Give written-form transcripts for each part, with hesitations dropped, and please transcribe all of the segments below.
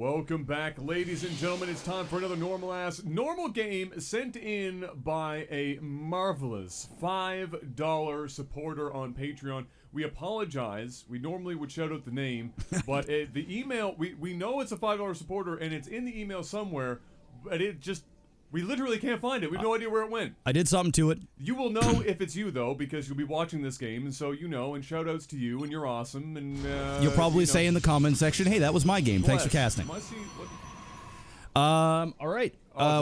Welcome back, ladies and gentlemen. It's time for another normal game sent in by a marvelous $5 supporter on Patreon. We apologize. We normally would shout out the name, but the email, we know it's a $5 supporter, and it's in the email somewhere, but we literally can't find it. We have no idea where it went. I did something to it. You will know if it's you, though, because you'll be watching this game, and so you know, and shout-outs to you, and you're awesome, and you'll probably say in the comment section, hey, that was my game. Thanks for casting. All right.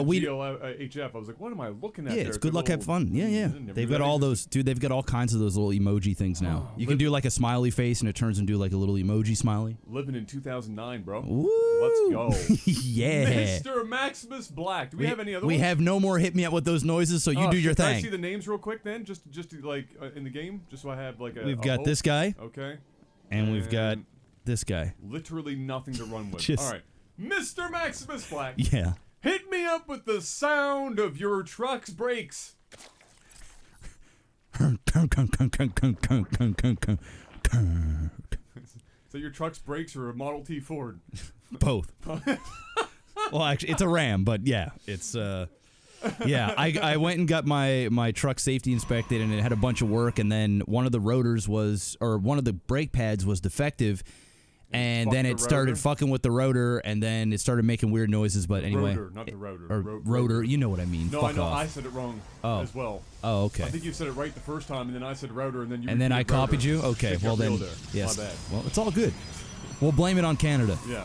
We HF. I was like, what am I looking at? Yeah, it's good luck, have fun. Yeah. They've got all those, dude. They've got all kinds of those little emoji things now. You can do like a smiley face, and it turns into like a little emoji smiley. Living in 2009, bro. Woo! Let's go. Yeah. Mr. Maximus Black. Do we have any other? We have no more. Hit me up with those noises. So you do your thing. Can I see the names real quick then, just like in the game, just so I have like a. We've got this guy. Okay. And we've got this guy. Literally nothing to run with. All right, Mr. Maximus Black. Yeah. Hit me up with the sound of your truck's brakes. So your truck's brakes or a Model T Ford? Both. Well, actually, it's a Ram, but yeah, it's yeah. I went and got my truck safety inspected, and it had a bunch of work, and then one of the rotors one of the brake pads was defective. And then it started fucking with the rotor, and then it started making weird noises. But anyway, rotor, not the rotor. Or rotor, you know what I mean. No, Fuck I know. off. I said it wrong as well. Oh, okay. I think you said it right the first time, and then I said rotor, and then you. And then I copied you. Okay, well then, yes. My bad. Well, it's all good. We'll blame it on Canada. Yeah,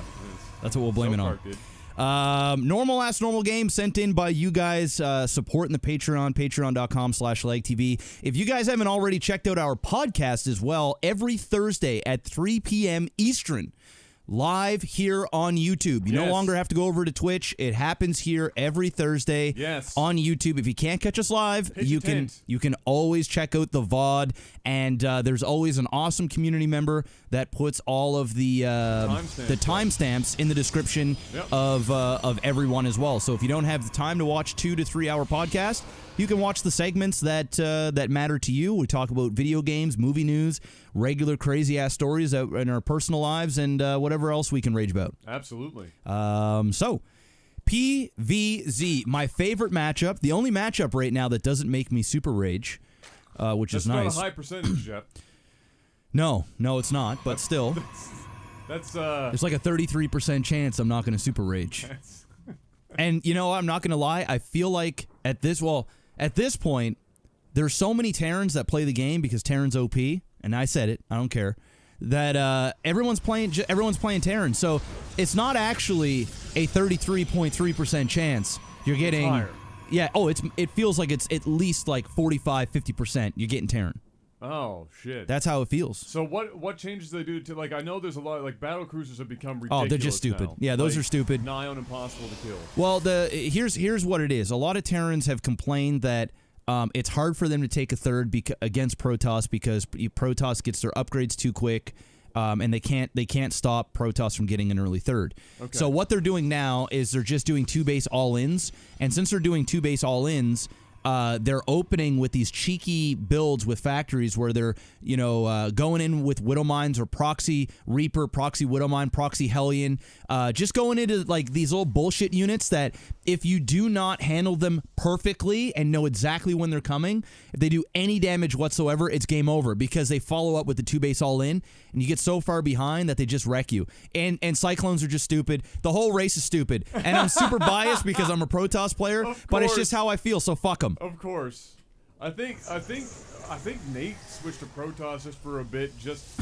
that's what we'll blame it on. Dude. Normal game sent in by you guys supporting the Patreon, patreon.com/LAGTV. If you guys haven't already checked out our podcast as well, every Thursday at 3 p.m. Eastern, live here on YouTube. You no longer have to go over to Twitch. It happens here every Thursday on YouTube. If you can't catch us live, you can always check out the VOD, and there's always an awesome community member that puts all of the timestamps in the description of everyone as well. So if you don't have the time to watch 2 to 3 hour podcast, you can watch the segments that matter to you. We talk about video games, movie news, regular crazy-ass stories in our personal lives, and whatever else we can rage about. Absolutely. So, PVZ, my favorite matchup, the only matchup right now that doesn't make me super rage, which is nice. That's not a high percentage, Jeff. No, it's not, but still. That's there's like a 33% chance I'm not going to super rage. And, you know, I'm not going to lie, I feel like at this point, there's so many Terrans that play the game because Terran's OP, and I said it, I don't care, that everyone's playing Terran. So it's not actually a 33.3% chance you're getting. Higher. Yeah, it feels like it's at least like 45-50% you're getting Terran. Oh shit. That's how it feels. So what changes do they do to, like, I know there's a lot, like, battle cruisers have become ridiculous. Oh, they're just stupid. Now. Yeah, those are stupid. Nigh on impossible to kill. Well, here's what it is. A lot of Terrans have complained that it's hard for them to take a third against Protoss because Protoss gets their upgrades too quick, and they can't stop Protoss from getting an early third. Okay. So what they're doing now is they're just doing 2 base all-ins, and since they're doing 2 base all-ins, they're opening with these cheeky builds with factories where they're, going in with Widow Mines or Proxy Reaper, Proxy Widow Mine, Proxy Hellion, just going into like these little bullshit units that if you do not handle them perfectly and know exactly when they're coming, if they do any damage whatsoever, it's game over because they follow up with the 2 base all in, and you get so far behind that they just wreck you. And Cyclones are just stupid. The whole race is stupid. And I'm super biased because I'm a Protoss player, but it's just how I feel, so fuck them. Of course. I think Nate switched to Protoss just for a bit. Just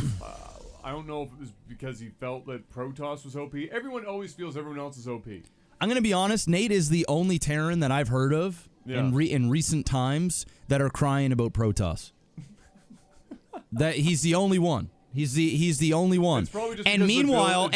I don't know if it was because he felt that Protoss was OP. Everyone always feels everyone else is OP. I'm gonna be honest. Nate is the only Terran that I've heard of in recent times that are crying about Protoss. That he's the only one. He's the only one. And meanwhile,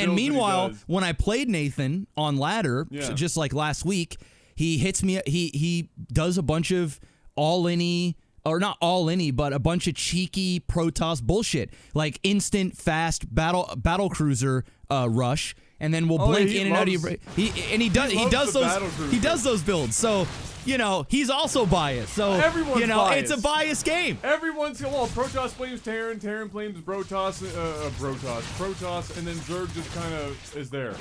when I played Nathan on ladder, just like last week, he hits me. He does a bunch of all-in-y, or not all-in-y, but a bunch of cheeky Protoss bullshit, like instant fast battle cruiser rush, and then we'll blink in and out of your. He does those builds. So he's also biased. So everyone's biased. It's a biased game. Protoss blames Terran, Terran blames Protoss, and then Zerg just kind of is there.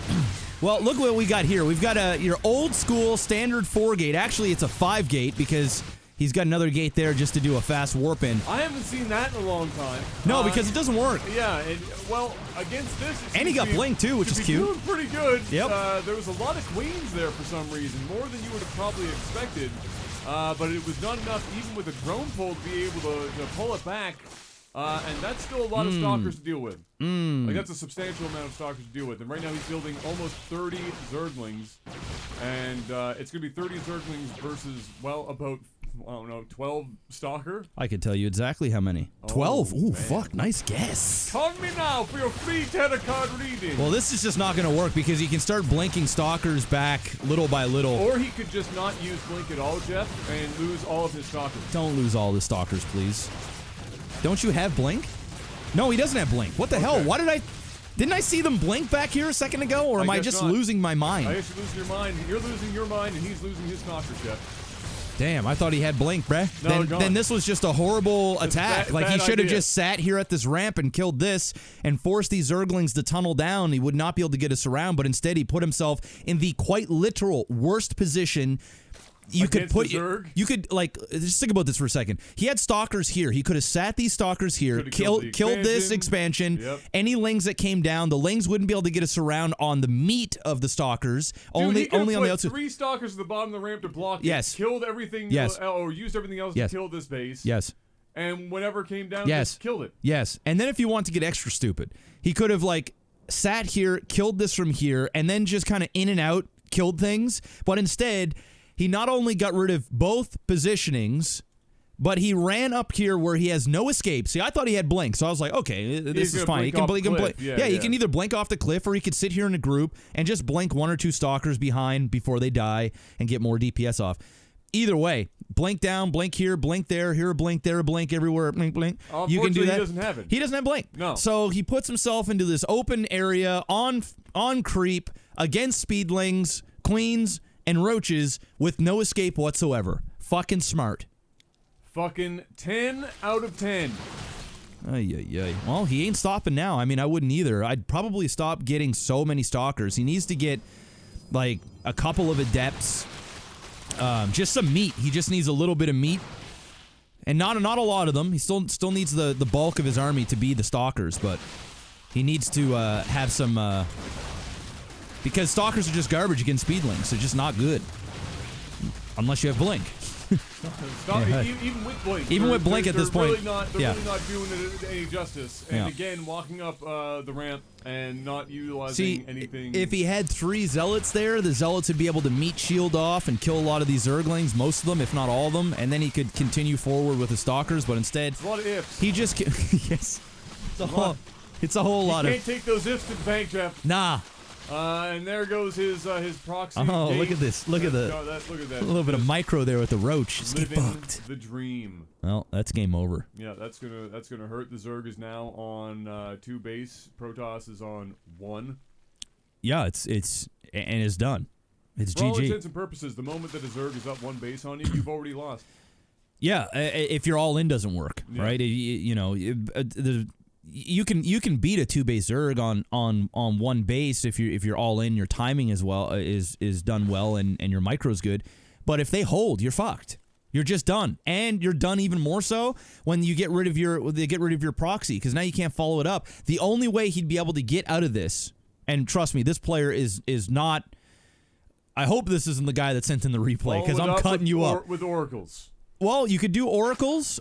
Well, look what we got here. We've got your old school standard 4-gate. Actually, it's a 5-gate because he's got another gate there just to do a fast warp in. I haven't seen that in a long time. No, because it doesn't work. Yeah, and, well, against this... And he got blink, too, which is cute. Doing pretty good. Yep. There was a lot of queens there for some reason, more than you would have probably expected. But it was not enough, even with a drone pull, to be able to pull it back. And that's still a lot of stalkers to deal with. Like, that's a substantial amount of stalkers to deal with. And right now he's fielding almost 30 Zerglings. And it's going to be 30 Zerglings versus, well, about, I don't know, 12 stalker? I can tell you exactly how many. 12? Ooh, man. Fuck, nice guess. Call me now for your free tarot card reading. Well, this is just not going to work because he can start blinking stalkers back little by little. Or he could just not use blink at all, Jeff, and lose all of his stalkers. Don't lose all the stalkers, please. Don't you have blink? No, he doesn't have blink. What the hell? Why didn't I see them blink back here a second ago, or am I just losing my mind? I guess you're losing your mind. You're losing your mind, and he's losing his stalkers, Jeff. Damn, I thought he had blink, bruh. No, then this was just a horrible attack. Like, he should have just sat here at this ramp and killed this and forced these Zerglings to tunnel down. He would not be able to get us around, but instead he put himself in the quite literal worst position. You could like, just think about this for a second. He had stalkers here. He could have sat these stalkers here, killed this expansion. Yep. Any lings that came down, the lings wouldn't be able to get us around on the meat of the stalkers. Dude, only on the outside. 3 stalkers at the bottom of the ramp to block it. Yes. Killed everything. Yes. Or used everything else to kill this base. Yes. And whenever it came down, yes. just killed it. Yes. And then if you want to get extra stupid, he could have like sat here, killed this from here, and then just kind of in and out killed things. But instead, he not only got rid of both positionings, but he ran up here where he has no escape. See, I thought he had blink, so I was like, okay, this is fine. He can blink. He can either blink off the cliff or he could sit here in a group and just blink 1 or 2 stalkers behind before they die and get more DPS off. Either way, blink down, blink here, blink there, here a blink, there a blink, everywhere, blink, blink. You can do that. He doesn't have it. He doesn't have blink. No. So he puts himself into this open area on creep against speedlings, queens, and roaches with no escape whatsoever. Fucking smart. Fucking 10 out of 10. Ay. Well, he ain't stopping now. I mean, I wouldn't either. I'd probably stop getting so many stalkers. He needs to get, like, a couple of adepts. Just some meat. He just needs a little bit of meat. And not a lot of them. He still needs the bulk of his army to be the stalkers, but he needs to have some... Because stalkers are just garbage against speedlings. They're just not good. Unless you have blink. Even with blink. Even with blink at this point. They're really not doing it any justice. And again, walking up the ramp and not utilizing anything. If he had 3 zealots there, the zealots would be able to meat shield off and kill a lot of these Zerglings, most of them, if not all of them, and then he could continue forward with the stalkers, but instead... It's a lot of ifs. He just... yes. It's a whole lot of... You can't take those ifs to the bank, Jeff. Nah. And there goes his proxy. Oh, gate. Look at this! Look at that! Look at that! A little bit of micro there with the roach. Just get fucked. The dream. Well, that's game over. Yeah, that's gonna hurt. The Zerg is now on 2 base. Protoss is on 1. Yeah, it's done. It's For GG. all intents and purposes, the moment that a Zerg is up 1 base on you, you've already lost. Yeah, if your all in doesn't work, right? You can beat a 2-base Zerg on 1 base if you're all in, your timing as well is done well and your micro's good. But if they hold, you're fucked. You're just done, and you're done even more so when they get rid of your proxy, because now you can't follow it up. The only way he'd be able to get out of this, and trust me, this player is not. I hope this isn't the guy that sent in the replay, because I'm cutting you up with oracles. Well, you could do oracles,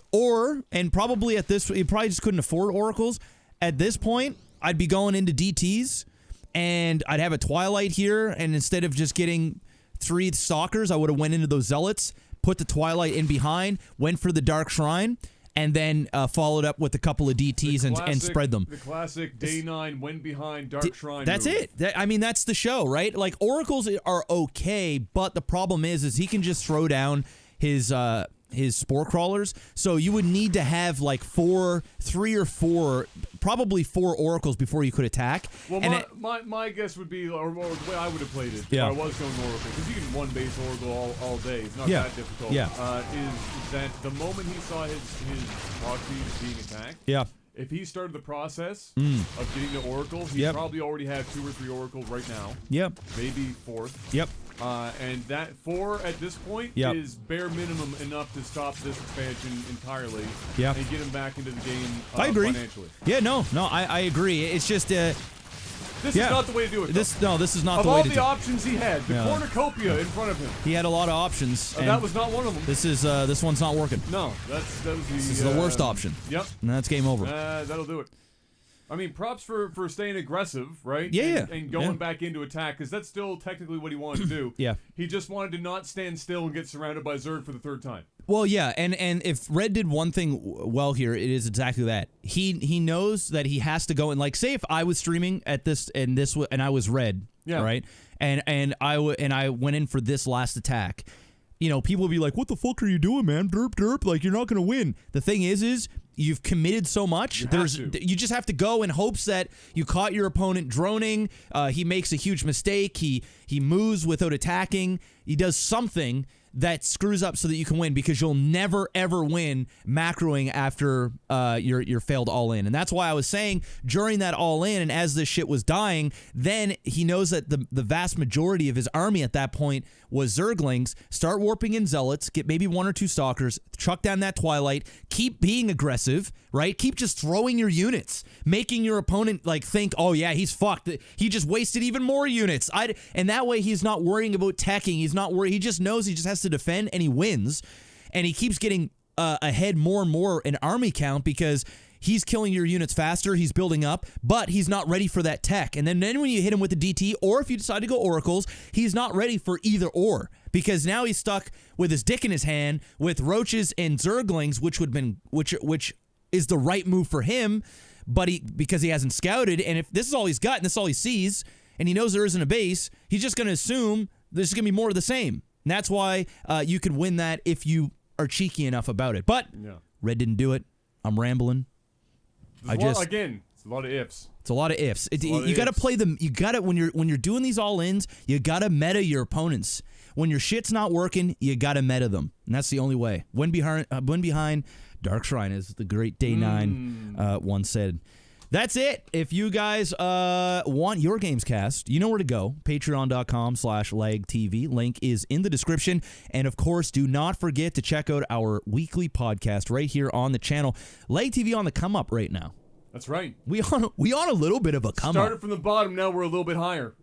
and probably at this, you probably just couldn't afford oracles. At this point, I'd be going into DTs, and I'd have a Twilight here, and instead of just getting 3 stalkers, I would have went into those zealots, put the Twilight in behind, went for the Dark Shrine, and then followed up with a couple of DTs and spread them. The classic day 9 went behind Dark Shrine. That's move. it. I mean, that's the show, right? Like, oracles are okay, but the problem is he can just throw down his spore crawlers, so you would need to have like 3 or 4, probably 4 oracles before you could attack. Well, my guess would be, or the way I would have played it, if I was going oracle, because you can 1-base oracle all day. It's not that difficult. Yeah. Is that the moment he saw his proxies being attacked? Yeah. if he started the process of getting to Oracle, he Yep. probably already had 2 or 3 Oracle right now. Yep. Maybe 4th. Yep. And that 4 at this point Yep. is bare minimum enough to stop this expansion entirely Yep. and get him back into the game I agree. financially. Yeah, no, I agree. It's just This Yeah. is not the way to do it. this is not of the way all to the do it. options he had, the Yeah. cornucopia in front of him. He had a lot of options. And That was not one of them. this one's not working. No, that was the. This is the worst option. Yep. And that's game over. That'll do it. I mean, props for staying aggressive, right? Yeah, And going yeah. back into attack, because that's still technically what he wanted to do. Yeah. He just wanted to not stand still and get surrounded by Zerg for the 3rd time. Well, yeah, and if Red did one thing well here, it is exactly that. He knows that he has to go and, like, say if I was streaming at this and I was Red, Yeah. right, and I went in for this last attack, you know, people would be like, "What the fuck are you doing, man? Derp derp, like you're not gonna win." The thing is you've committed so much. You just have to go in hopes that you caught your opponent droning. He makes a huge mistake. He moves without attacking. He does something that screws up so that you can win, because you'll never ever win macroing after your failed all in. And that's why I was saying during that all in, and as this shit was dying, then he knows that the vast majority of his army at that point was Zerglings. Start warping in Zealots, get maybe 1 or 2 Stalkers, chuck down that Twilight, keep being aggressive, right? Keep just throwing your units, making your opponent like think, oh yeah, he's fucked. He just wasted even more units. And that way he's not worrying about teching. He's not worried. He just knows he just has to defend, and he wins. And he keeps getting ahead more and more in army count because he's killing your units faster, he's building up, but he's not ready for that tech. And then when you hit him with the DT, or if you decide to go Oracles, he's not ready for either or, because now he's stuck with his dick in his hand with Roaches and Zerglings, which is the right move for him, but because he hasn't scouted, and if this is all he's got and this is all he sees, and he knows there isn't a base, he's just going to assume there's going to be more of the same. And that's why you can win that if you are cheeky enough about it. But Red didn't do it. I'm rambling. Again, it's a lot of ifs. It's a lot of ifs. You got to play them. You got to when you're doing these all ins. You got to meta your opponents. When your shit's not working, you got to meta them, and that's the only way. When behind, Dark Shrine, as the great Day 9 once said. That's it. If you guys want your games cast, you know where to go. Patreon.com/LAGTV. Link is in the description. And, of course, do not forget to check out our weekly podcast right here on the channel. LAGTV on the come-up right now. That's right. We on a little bit of a come-up. Started from the bottom, now we're a little bit higher.